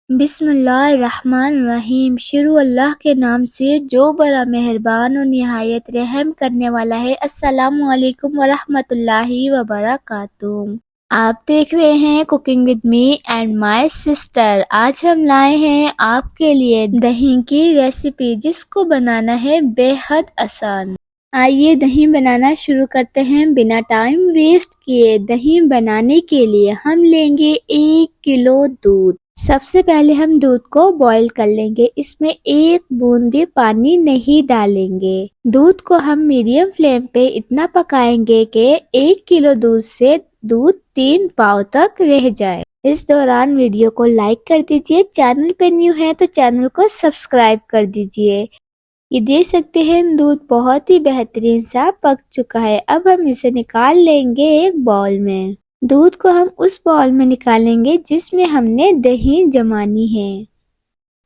बिस्मिल्लाहिर्रहमानिर्रहीम। शुरू अल्लाह के नाम से जो बड़ा मेहरबान और निहायत रहम करने वाला है। अस्सलामु अलैकुम वरहमतुल्लाहि वबरकातुहू। आप देख रहे हैं cooking with me and my sister. आज हम लाए हैं आपके लिए दही की रेसिपी, जिसको बनाना है बेहद आसान। आइए दही बनाना शुरू करते हैं बिना टाइम वेस्ट किए। दही बनाने के लिए हम लेंगे 1 किलो दूध। सबसे पहले हम दूध को बॉईल कर लेंगे। इसमें 1 बूंद भी पानी नहीं डालेंगे। दूध को हम मीडियम फ्लेम पे इतना पकाएंगे कि 1 किलो दूध से दूध 3 पाव तक रह जाए। इस दौरान वीडियो को लाइक कर दीजिए। चैनल पे न्यू है तो चैनल को सब्सक्राइब कर दीजिए। ये देख सकते हैं दूध बहुत ही बेहतरीन सा पक चुका है। अब हम इसे निकाल लेंगे एक बाउल में। दूध को हम उस बाउल में निकालेंगे जिसमें हमने दही जमानी है।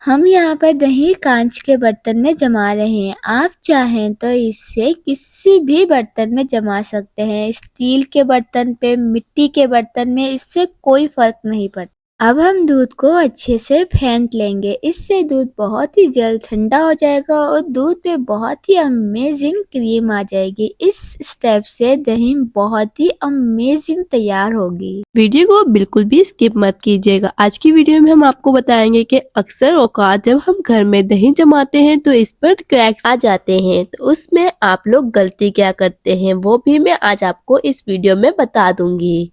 हम यहाँ पर दही कांच के बर्तन में जमा रहे हैं। आप चाहें तो इससे किसी भी बर्तन में जमा सकते हैं। स्टील के बर्तन पे, मिट्टी के बर्तन में, इससे कोई फर्क नहीं पड़ता। अब हम दूध को अच्छे से फेंट लेंगे। इससे दूध बहुत ही जल्द ठंडा हो जाएगा और दूध पे बहुत ही अमेजिंग क्रीम आ जाएगी। इस स्टेप से दही बहुत ही अमेजिंग तैयार होगी। वीडियो को बिल्कुल भी स्किप मत कीजिएगा। आज की वीडियो में हम आपको बताएंगे कि अक्सर औकात जब हम घर में दही जमाते हैं तो इस पर क्रैक्स आ जाते हैं, तो उसमें आप लोग गलती क्या करते हैं वो भी मैं आज आपको इस वीडियो में बता दूंगी।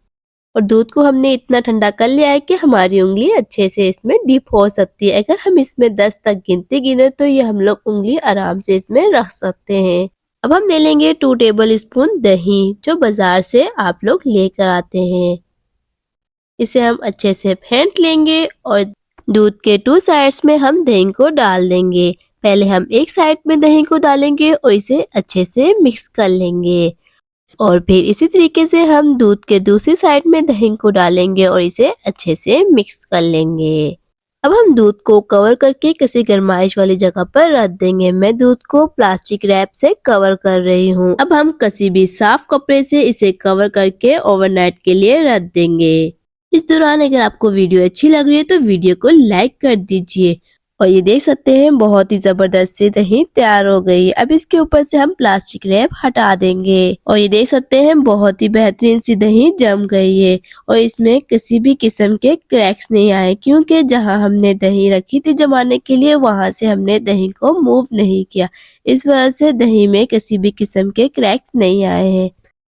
और दूध को हमने इतना ठंडा कर लिया है कि हमारी उंगली अच्छे से इसमें डिप हो सकती है। अगर हम इसमें 10 तक गिने तो ये हम लोग उंगली आराम से इसमें रख सकते हैं। अब हम ले लेंगे 2 टेबल स्पून दही, जो बाजार से आप लोग लेकर आते हैं। इसे हम अच्छे से फेंट लेंगे और दूध के 2 साइड्स में हम दही को डाल देंगे। पहले हम एक साइड में दही को डालेंगे और इसे अच्छे से मिक्स कर लेंगे और फिर इसी तरीके से हम दूध के दूसरी साइड में दही को डालेंगे और इसे अच्छे से मिक्स कर लेंगे। अब हम दूध को कवर करके किसी गर्माइश वाली जगह पर रख देंगे। मैं दूध को प्लास्टिक रैप से कवर कर रही हूँ। अब हम किसी भी साफ कपड़े से इसे कवर करके ओवरनाइट के लिए रख देंगे। इस दौरान अगर आपको वीडियो अच्छी लग रही है तो वीडियो को लाइक कर दीजिए। और ये देख सकते हैं बहुत ही जबरदस्त सी दही तैयार हो गई। अब इसके ऊपर से हम प्लास्टिक रैप हटा देंगे और ये देख सकते हैं बहुत ही बेहतरीन सी दही जम गई है और इसमें किसी भी किस्म के क्रैक्स नहीं आए, क्योंकि जहां हमने दही रखी थी जमाने के लिए वहां से हमने दही को मूव नहीं किया। इस वजह से दही में किसी भी किस्म के क्रैक्स नहीं आए हैं।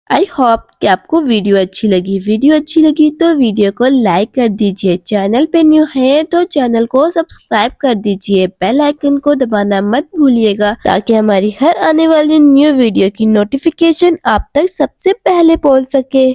आई होप कि आपको वीडियो अच्छी लगी। वीडियो अच्छी लगी तो वीडियो को लाइक कर दीजिए। चैनल पे न्यू है तो चैनल को सब्सक्राइब कर दीजिए। बेल आइकन को दबाना मत भूलिएगा ताकि हमारी हर आने वाली न्यू वीडियो की नोटिफिकेशन आप तक सबसे पहले पहुंच सके।